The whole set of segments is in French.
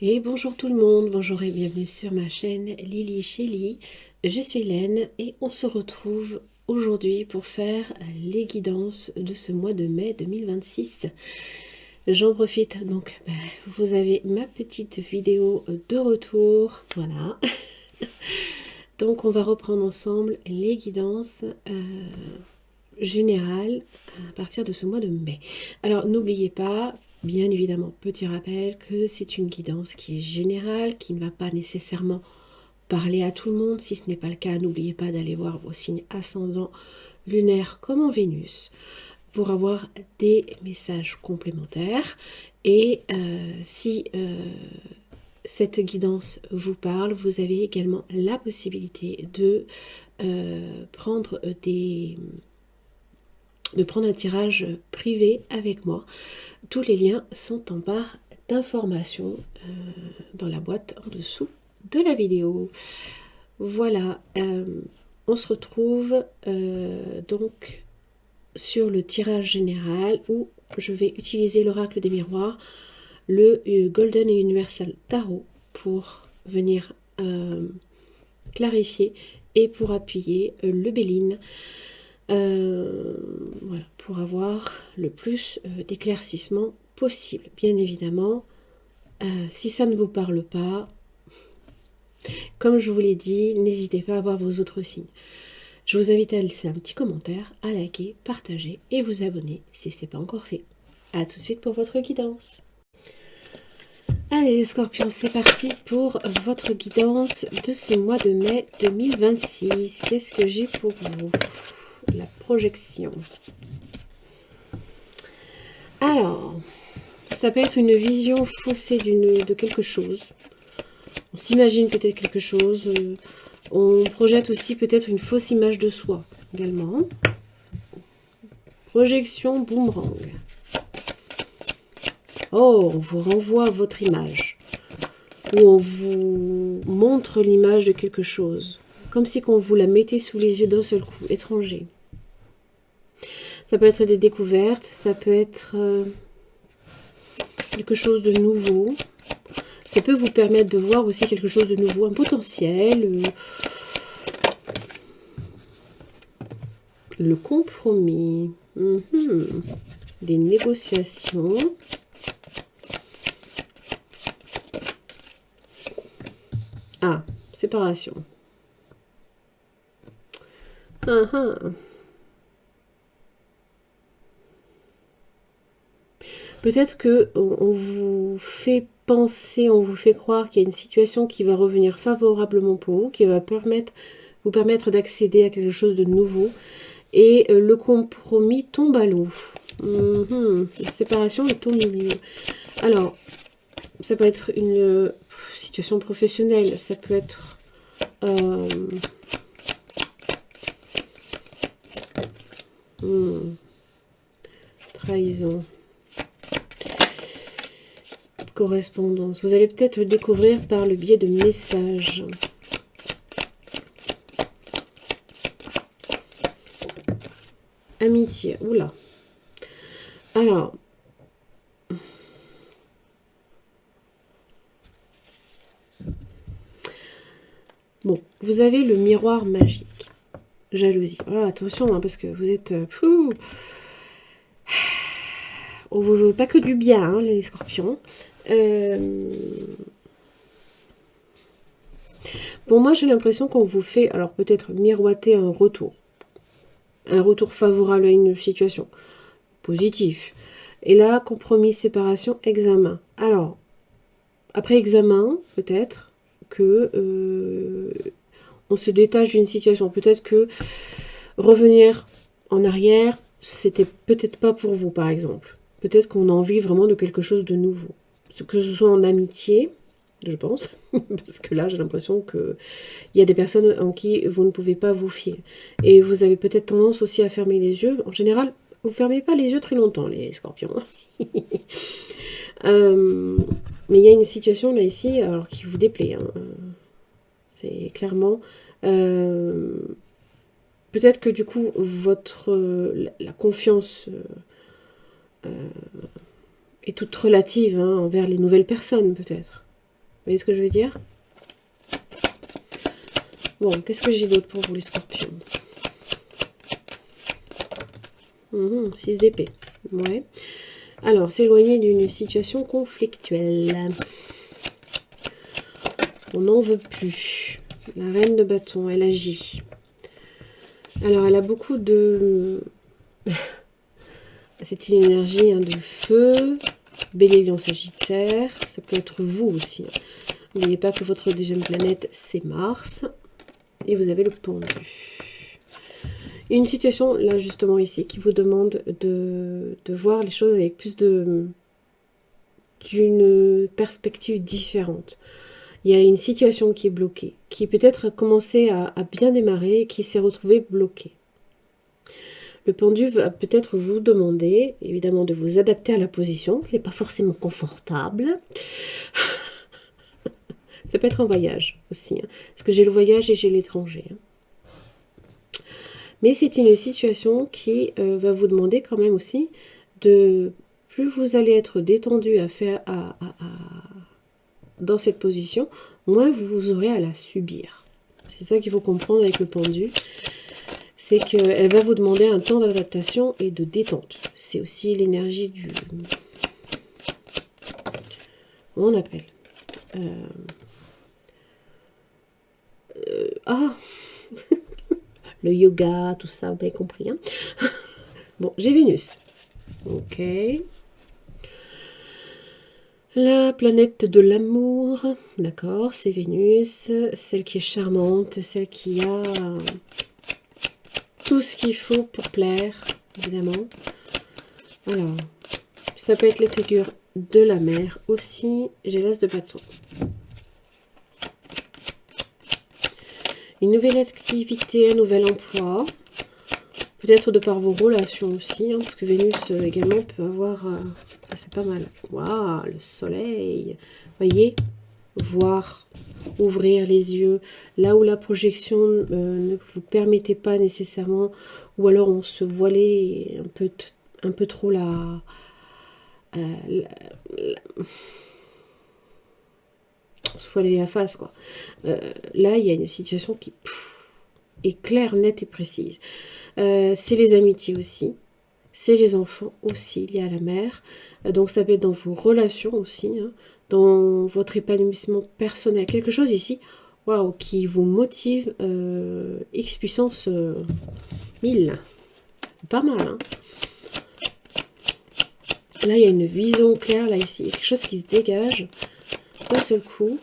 Et bonjour tout le monde, bonjour et bienvenue sur ma chaîne Lily Shelly. Je suis Hélène et on se retrouve aujourd'hui pour faire les guidances de ce mois de mai 2026. J'en profite donc, vous avez ma petite vidéo de retour, voilà. Donc on va reprendre ensemble les guidances générales à partir de ce mois de mai. Alors n'oubliez pas, bien évidemment, petit rappel que c'est une guidance qui est générale, qui ne va pas nécessairement parler à tout le monde. Si ce n'est pas le cas, n'oubliez pas d'aller voir vos signes ascendants lunaires comme en Vénus pour avoir des messages complémentaires. Et si cette guidance vous parle, vous avez également la possibilité de prendre un tirage privé avec moi. Tous les liens sont en barre d'informations dans la boîte en dessous de la vidéo. Voilà, on se retrouve donc sur le tirage général où je vais utiliser l'oracle des miroirs, le Golden et Universal Tarot pour venir clarifier et pour appuyer le Béline. Voilà, pour avoir le plus d'éclaircissement possible. Bien évidemment, si ça ne vous parle pas, comme je vous l'ai dit, n'hésitez pas à voir vos autres signes. Je vous invite à laisser un petit commentaire, à liker, partager et vous abonner si ce n'est pas encore fait. A tout de suite pour votre guidance. Allez les scorpions, c'est parti pour votre guidance de ce mois de mai 2026. Qu'est-ce que j'ai pour vous? La projection. Alors, ça peut être une vision faussée de quelque chose. On s'imagine peut-être quelque chose. On projette aussi peut-être une fausse image de soi également. Projection boomerang. Oh, on vous renvoie votre image. Ou on vous montre l'image de quelque chose. Comme si on vous la mettait sous les yeux d'un seul coup, étranger. Ça peut être des découvertes, ça peut être quelque chose de nouveau. Ça peut vous permettre de voir aussi quelque chose de nouveau, un potentiel. Le compromis. Des négociations. Ah, séparation. Peut-être que on vous fait penser, on vous fait croire qu'il y a une situation qui va revenir favorablement pour vous, qui va vous permettre d'accéder à quelque chose de nouveau. Et le compromis tombe à l'eau. La séparation est au milieu. Alors, ça peut être une situation professionnelle, ça peut être trahison, correspondance. Vous allez peut-être le découvrir par le biais de messages. Amitié, oula. Alors, bon, vous avez le miroir magique. Jalousie. Voilà, attention, hein, parce que vous êtes... on vous veut pas que du bien, hein, les scorpions. Pour moi, j'ai l'impression qu'on vous fait, alors peut-être miroiter un retour. Un retour favorable à une situation. Positif. Et là, compromis, séparation, examen. Alors, après examen, peut-être que on se détache d'une situation. Peut-être que revenir en arrière, c'était peut-être pas pour vous, par exemple. Peut-être qu'on a envie vraiment de quelque chose de nouveau. Que ce soit en amitié, je pense, parce que là, j'ai l'impression qu'il y a des personnes en qui vous ne pouvez pas vous fier. Et vous avez peut-être tendance aussi à fermer les yeux. En général, vous ne fermez pas les yeux très longtemps, les scorpions. Mais il y a une situation là ici, alors qui vous déplaît. Hein. C'est clairement... peut-être que du coup, la confiance est toute relative, hein, envers les nouvelles personnes, peut-être. voyez ce que je veux dire? Bon, qu'est-ce que j'ai d'autre pour vous les scorpions? 6 d'épée. Ouais. Alors, s'éloigner d'une situation conflictuelle. On n'en veut plus. La reine de bâton, elle agit. Alors, elle a beaucoup de... C'est une énergie de feu, Bélier, Lion, Sagittaire. Ça peut être vous aussi. N'oubliez pas que votre deuxième planète, c'est Mars. Et vous avez le pendu. Une situation, là, justement, ici, qui vous demande de voir les choses avec plus d'une perspective différente. Il y a une situation qui est bloquée, qui peut-être a commencé à bien démarrer et qui s'est retrouvée bloquée. Le pendu va peut-être vous demander, évidemment, de vous adapter à la position, qui n'est pas forcément confortable. Ça peut être un voyage aussi, hein, parce que j'ai le voyage et j'ai l'étranger. Hein. Mais c'est une situation qui va vous demander quand même aussi de... Plus vous allez être détendu dans cette position, moins vous aurez à la subir. C'est ça qu'il faut comprendre avec le pendu. C'est qu'elle va vous demander un temps d'adaptation et de détente. C'est aussi l'énergie du... Comment on appelle le yoga, tout ça, vous avez compris. Hein. Bon, j'ai Vénus. Ok. La planète de l'amour, d'accord, c'est Vénus, celle qui est charmante, celle qui a tout ce qu'il faut pour plaire, évidemment. Alors, ça peut être les figures de la mer aussi. J'ai l'as de bâton. Une nouvelle activité, un nouvel emploi. Peut-être de par vos relations aussi, hein, parce que Vénus également peut avoir... ça, c'est pas mal. Waouh, le soleil. Voyez, voir, ouvrir les yeux. Là où la projection ne vous permettait pas nécessairement, ou alors on se voilait un peu trop on se voilait la face, quoi. Là, il y a une situation qui est claire, nette et précise. C'est les amitiés aussi, c'est les enfants aussi liés à la mère, donc ça peut être dans vos relations aussi, hein, dans votre épanouissement personnel, quelque chose ici, waouh, qui vous motive, X puissance 1000, pas mal, hein. Là il y a une vision claire, là ici, il y a quelque chose qui se dégage, d'un seul coup,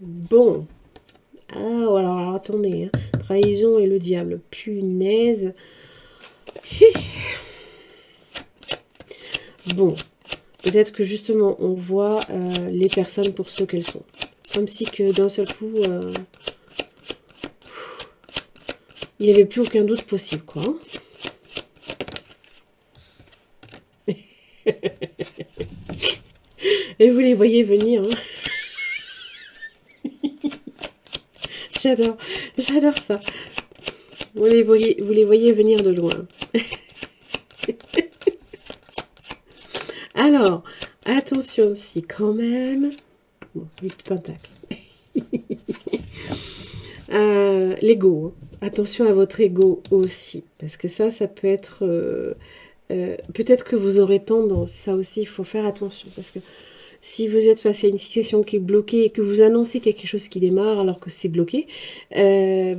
bon, ah, alors attendez, hein. Trahison et le diable, punaise. Bon, peut-être que justement on voit les personnes pour ce qu'elles sont. Comme si que d'un seul coup, il n'y avait plus aucun doute possible, quoi. Et vous les voyez venir. Hein. J'adore ça. Vous les voyez venir de loin. Alors, attention aussi quand même. Bon, 8 pentacles. L'ego. Hein. Attention à votre ego aussi. Parce que ça peut être... peut-être que vous aurez tendance. Ça aussi, il faut faire attention. Parce que si vous êtes face à une situation qui est bloquée et que vous annoncez quelque chose qui démarre alors que c'est bloqué, on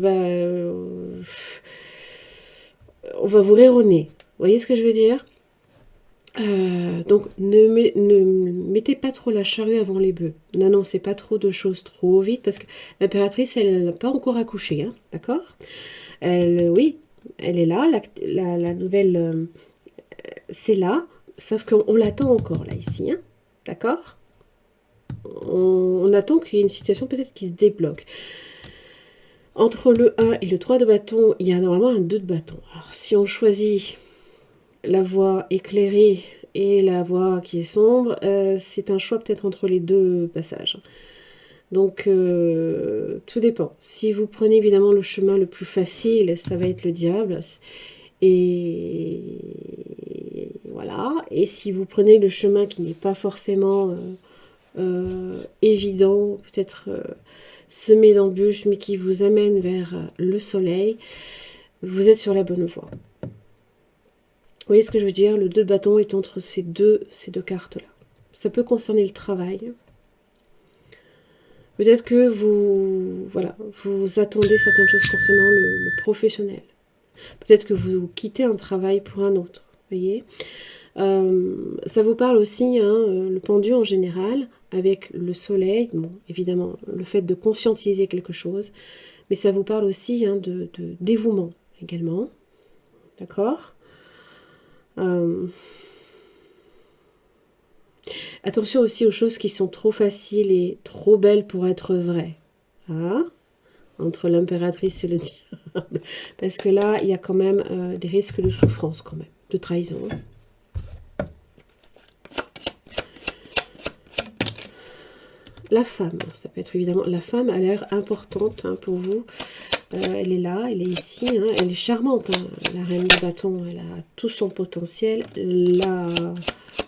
va vous rire au nez. Vous voyez ce que je veux dire? Donc, ne mettez pas trop la charrue avant les bœufs. N'annoncez pas trop de choses trop vite parce que l'impératrice, elle n'a pas encore accouché, hein, d'accord? Oui, elle est là, la nouvelle, c'est là, sauf qu'on l'attend encore, là, ici, hein, d'accord? On attend qu'il y ait une situation peut-être qui se débloque. Entre le 1 et le 3 de bâton, il y a normalement un 2 de bâton. Alors, si on choisit la voie éclairée et la voie qui est sombre, c'est un choix peut-être entre les deux passages. Donc, tout dépend. Si vous prenez évidemment le chemin le plus facile, ça va être le diable. Et voilà. Et si vous prenez le chemin qui n'est pas forcément évident, peut-être semé d'embûches, mais qui vous amène vers le soleil, vous êtes sur la bonne voie. Vous voyez ce que je veux dire? Le 2 de bâton est entre ces deux cartes-là. Ça peut concerner le travail. Peut-être que vous attendez certaines choses concernant le professionnel. Peut-être que vous quittez un travail pour un autre. Voyez, ça vous parle aussi, le pendu en général, avec le soleil, bon, évidemment, le fait de conscientiser quelque chose, mais ça vous parle aussi de dévouement également. D'accord? Attention aussi aux choses qui sont trop faciles et trop belles pour être vraies. Ah, entre l'impératrice et le diable. Parce que là, il y a quand même des risques de souffrance, quand même, de trahison. La femme, ça peut être évidemment... La femme a l'air importante pour vous. Elle est là, elle est ici, elle est charmante. La reine de bâton, elle a tout son potentiel. La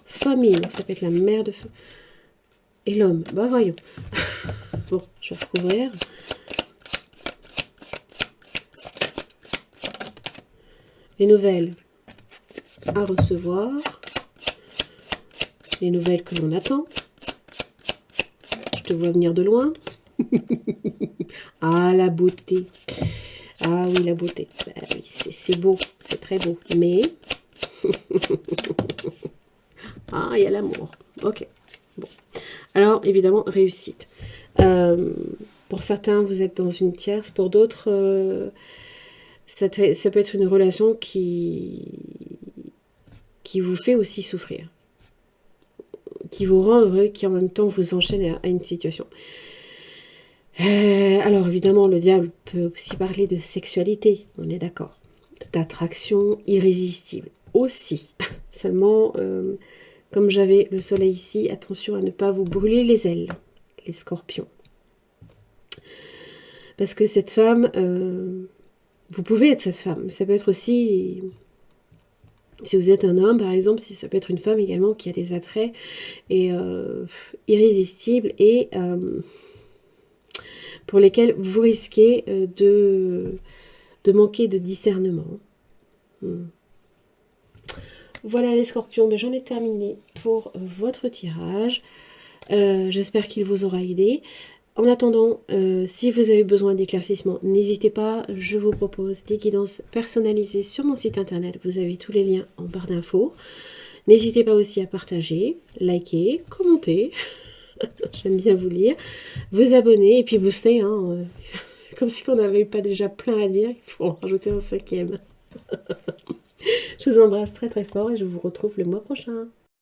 famille, donc ça peut être la mère de feu. Et l'homme, bah voyons. Bon, je vais recouvrir. Les nouvelles à recevoir. Les nouvelles que l'on attend. Je te vois venir de loin. Ah, la beauté. Ah oui, la beauté. Bah, oui, c'est beau, c'est très beau. Mais... ah, il y a l'amour. Ok. Bon. Alors, évidemment, réussite. Pour certains, vous êtes dans une tierce. Pour d'autres, ça peut être une relation qui vous fait aussi souffrir. Qui vous rend heureux, qui en même temps vous enchaîne à une situation. Alors évidemment, le diable peut aussi parler de sexualité, on est d'accord. D'attraction irrésistible aussi. Seulement, comme j'avais le soleil ici, attention à ne pas vous brûler les ailes, les scorpions. Parce que cette femme, vous pouvez être cette femme. Ça peut être aussi, si vous êtes un homme par exemple, ça peut être une femme également qui a des attraits et irrésistibles et... pour lesquels vous risquez de manquer de discernement. Voilà les scorpions, j'en ai terminé pour votre tirage. J'espère qu'il vous aura aidé. En attendant, si vous avez besoin d'éclaircissement, n'hésitez pas, je vous propose des guidances personnalisées sur mon site internet. Vous avez tous les liens en barre d'infos. N'hésitez pas aussi à partager, liker, commenter. J'aime bien vous lire, vous abonner et puis booster, comme si on n'avait pas déjà plein à dire, il faut en rajouter un 5e. Je vous embrasse très très fort et je vous retrouve le mois prochain.